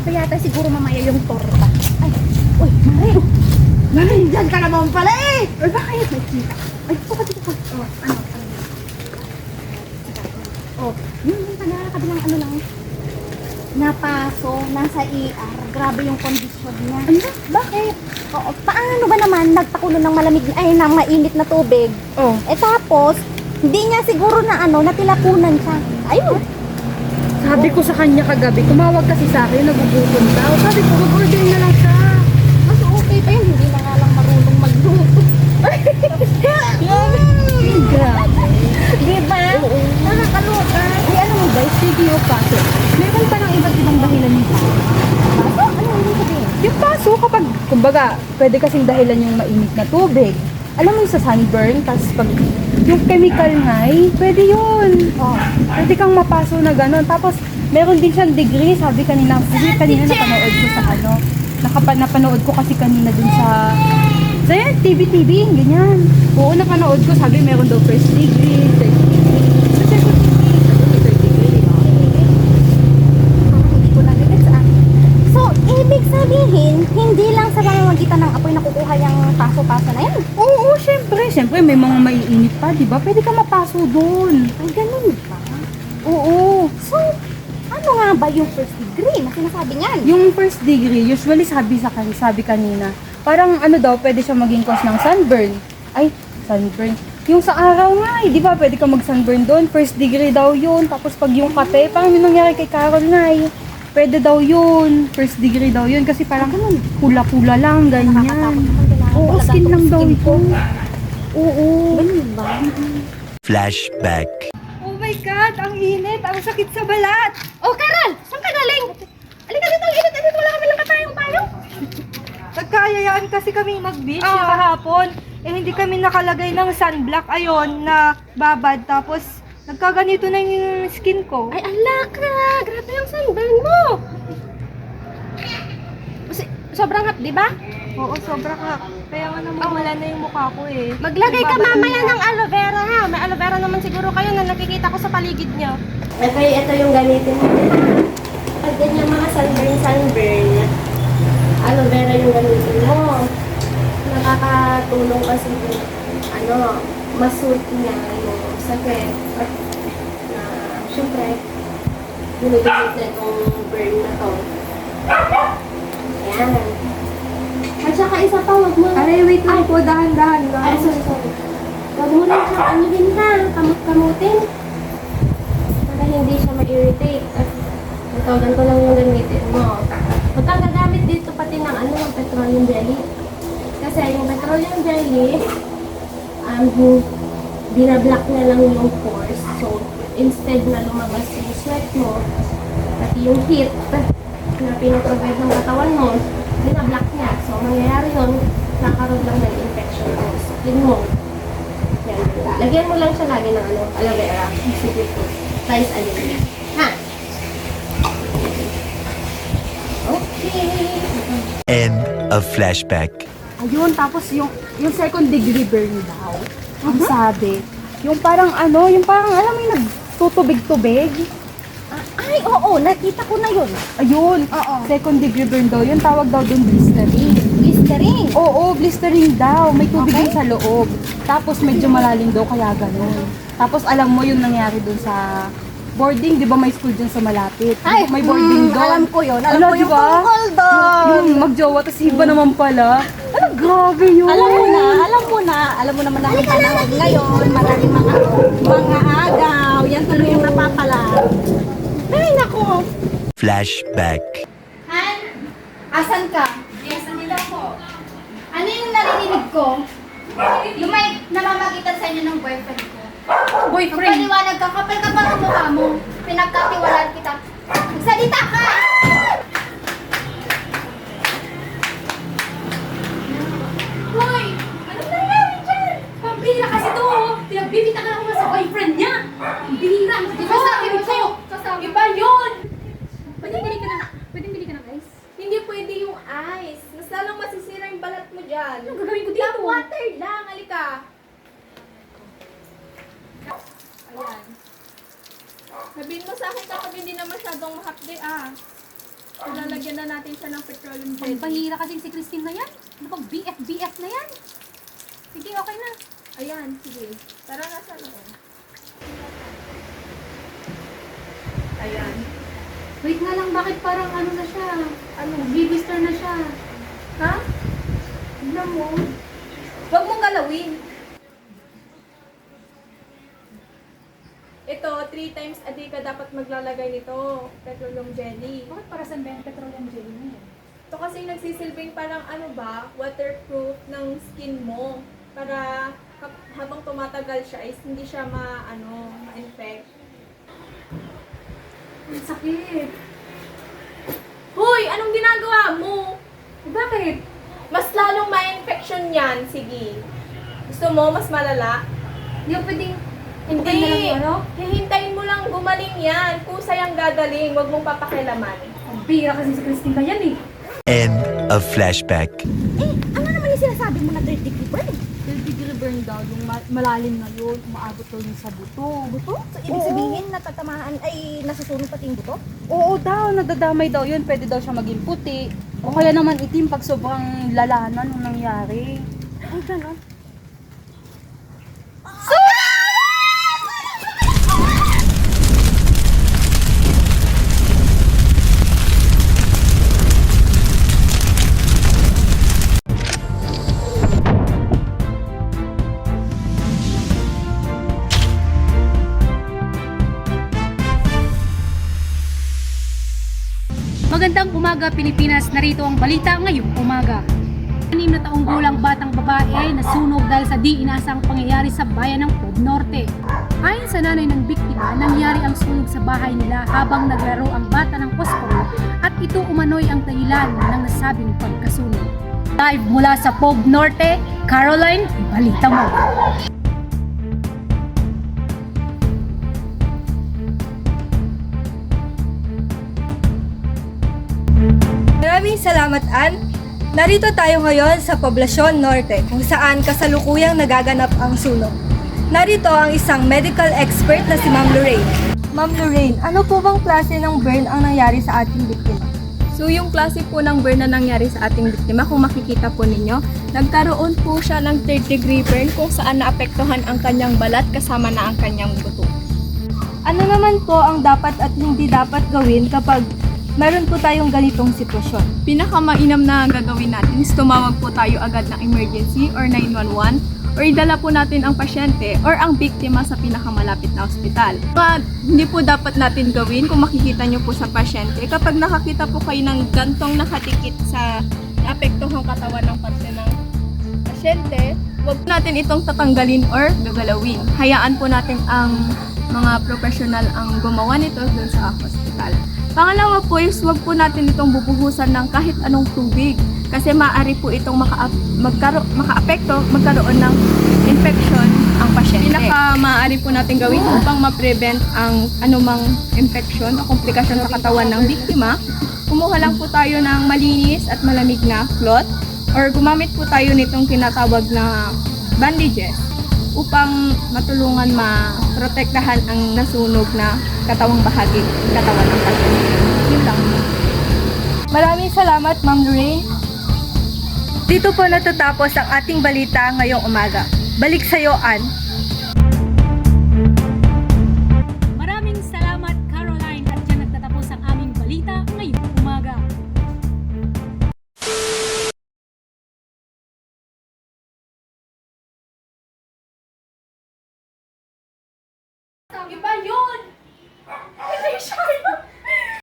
pa yata siguro mamaya yung torta. Ay, uy, Mare! Nandiyan ka naman pala eh! Ay, bakit? May kita. Ay, dito ka. Oh, ano? Oh, yung taga-kabilang ano lang. Napaso, nasa ER. Grabe yung kondisyon niya. Ano? Bakit? Oo, paano ba naman nagpakulo ng malamig, ay, ng mainit na tubig? Oh. Eh tapos, hindi niya siguro na natilapunan siya. Ayun. Sabi ko sa kanya kagabi, tumawag kasi sa akin, nagugutom daw. Sabi ko, mag-order na lang siya. Mas okay pa yun, hindi na nga lang marunong magluto. Grabe. Di ba? Oo. Nakakaloka. Ay, alam mo guys, speaking of paso, meron pa ng iba't ibang dahilan yung paso. Paso? Ano yung sabihin? Yung paso, kapag, kumbaga, pwede kasing dahilan yung mainit na tubig. Alam mo yung sa sunburn, tapos pag yung chemical nga, pwede yun. Oh. Pwede kang mapaso na gano'n. Tapos, meron din siyang degree. Sabi kanina napanood ko sa napanood ko kasi kanina dun sa TV, ganyan. Oo, napanood ko. Sabi, meron daw first degree, third degree. Sa second degree, sabi may third degree. Hindi ko nagigits So, ibig sabihin, hindi lang sa pamamagitan ng apoy nakukuha yung paso-paso na yan. Oo, syempre. Syempre, may mga maiinit pa, di ba? Pwede ka mapaso doon. Ay, ganun ba? Oo. So, ano nga ba yung first degree na sinasabi niyan? Yung first degree, usually sabi kanina, parang ano daw, pwede siya maging cause ng sunburn. Ay, sunburn. Yung sa araw nga, di ba, pwede ka mag-sunburn doon. First degree daw yun. Tapos pag yung kape, parang yung nangyari kay Carol nga pwede daw yun. First degree daw yun. Kasi parang pula-pula lang, ganyan. Nakakatakot naman, kailangan Oo, talaga skin itong lang daw skin ito. ko. Oo. Ganun ba? Flashback. Oh my God, ang init. Ang sakit sa balat. Oh, Carol! Saan ka galing? Alika dito, ang init-init. Wala kami lang katayong payong. Nagkaayayaan kasi kaming mag-beach yung kahapon. Eh, hindi kami nakalagay ng sunblock. Ayun, na babad. Tapos, nagkaganito na yung skin ko. Ay, alaka! Grabe yung sunburn mo! Sobrang hot, di ba? Oo, sobra ka. Kaya nga naman wala na yung mukha ko eh. Maglagay ka mamaya ng aloe vera ha. May aloe vera naman siguro kayo na nakikita ko sa paligid niyo. Okay, ito yung gamitin mo. Pag ganyan mga sunburn, aloe vera yung gamitin mo. Nakakatulong kasi masult niya yung sakit. At syempre, ginigimit na itong burn na to. Ayan. At saka isa pa, wag mo. Aray, wait lang po. Dahan-dahan lang. Ay, sorry. Huwag mo lang siyang ano din ha, kamut-kamutin. Para hindi siya ma-irritate. At ito, ganito lang yung gamitin mo. Huwag kang gagamit dito pati ng petroleum jelly. Kasi yung petroleum jelly, binablock na lang yung pores. So, instead na lumabas yung sweat mo, pati yung heat na pinaprovide ng katawan mo, binablock niya. So, mangyayari yun, nakaroon lang ng infection ng skin mo. Yan. Lagyan mo lang siya lagi ng aloe vera. Size alin. Ha? Okay. End of flashback. Ayun, tapos yung second degree burn daw. Ang sabi, yung parang alam mo yung nagtutubig-tubig. Ay, oo, nakita ko na yun. Ayun, Oo. second degree burn daw. Yun, tawag daw dun blistering. Blistering. Oo, blistering daw. May tubig Okay. din sa loob. Tapos medyo malalim daw, kaya ganun. Tapos alam mo yung nangyari dun sa boarding, di ba may school dyan sa malapit? Ay, may boarding doon. alam ko yun. Alam Ala, ko yung diba? tungkol doon. Yung magjowa, tapos iba naman pala. Ano, grabe yun. Alam mo naman ang panahon ngayon, maraming mga agaw, yan tuloy yung napapala. Ay, nako. Flashback. Han, asan ka? Yes, nandito ako. Ano yung narinig ko? Yung may namamagitan sa inyo ng boyfriend ko. Boyfriend. Magpaliwanag ka, kapal-kapal ang mukha mo. Pinagkatiwalaan kita. Magsalita ka! Hoy! Anong nangyari dyan? Pambira kasi to, oh. Pinagbibita ka lang sa boyfriend niya. Pambira. Di ba sabi mo sa'yo? Iba yun! Pwede bili ka ng ice? Hindi pwede yung ice. Mas lalong masisira yung balat mo dyan. Anong gagawin ko dito? Tap water lang, halika. Ayan. Sabihin mo sa akin kapag hindi na masyadong mahapde, ah. Lalagyan na natin siya ng petroleum Ang jelly. bahira kasi si Christine na yan. Ano pang BF na yan? Sige, okay na. Ayan, sige. Tara na sa loob. Ayan. Wait nga lang, bakit parang ano na siya? Ano, baby-star na siya. Ha? Tignan mo. Huwag mong galawin. Ito, 3 times a day ka dapat maglalagay nito. Petroleum jelly. Bakit para saan ba yung petroleum jelly na yan? Ito kasi nagsisilbing parang ano ba, waterproof ng skin mo. Para habang tumatagal siya is hindi siya ma-infect. Ang sakit. Hoy! Anong ginagawa mo? Bakit? Mas lalong ma-infection yan. Sige. Gusto mo mas malala? Hindi ko pwedeng Hindi. Patay na lang yung ano? Hihintayin mo lang gumaling yan. Kusay ang gagaling. Huwag mong papakilaman. Ang bira kasi si Christine na yan eh. End of flashback. Ano naman yung sinasabi mo na 30 degree burn? 30 degree burn daw, yung malalim na yun, umaabot daw yun sa buto. Buto? So, ibig sabihin, natatamaan ay nasusunog pati yung buto? Oo daw, nadadamay daw yun, pwede daw siya maging puti. O kaya naman itim pag sobrang lala na nung nangyari. Ay, gano'n. Magandang umaga Pilipinas, narito ang balita ngayong umaga. 6 na taong gulang batang babae nasunog dahil sa di inasang pangyayari sa bayan ng Pob Norte. Ayon sa nanay ng biktima, nangyari ang sunog sa bahay nila habang naglaro ang bata ng posporo at ito umano'y ang dahilan ng nasabing pagkasunog. Live mula sa Pob Norte, Caroline, balita mo. Maraming salamat, Ann. Narito tayo ngayon sa Poblasyon Norte, kung saan kasalukuyang nagaganap ang sunog. Narito ang isang medical expert na si Ma'am Lorraine. Ma'am Lorraine, ano po bang klase ng burn ang nangyari sa ating biktima? So yung klase po ng burn na nangyari sa ating biktima, kung makikita po ninyo, nagkaroon po siya ng 3rd degree burn kung saan naapektuhan ang kanyang balat kasama na ang kanyang buto. Ano naman po ang dapat at hindi dapat gawin kapag meron po tayong ganitong sitwasyon? Pinakamainam na gagawin natin is tumawag po tayo agad ng emergency or 911 or idala po natin ang pasyente or ang biktima sa pinakamalapit na ospital. Hindi po dapat natin gawin kung makikita nyo po sa pasyente. Kapag nakakita po kayo ng gantong nakatikit sa naapektuhang katawan ng parte ng pasyente, huwag natin itong tatanggalin or gagalawin. Hayaan po natin ang mga professional ang gumawa nito dun sa hospital. Pangalawa po is huwag po natin itong bubuhusan ng kahit anong tubig kasi maaari po itong magkaroon ng infection ang pasyente. Maaari po natin gawin upang ma-prevent ang anumang infection o komplikasyon sa katawan ng biktima. Kumuha lang po tayo ng malinis at malamig na cloth or gumamit po tayo nitong tinatawag na bandages upang matulungan maprotektahan ang nasunog na katawang bahagi ng katawan ng pasyente. Yun lang. Maraming salamat, Ma'am Lorraine. Dito po natatapos ang ating balita ngayong umaga. Balik sa'yo, Ann.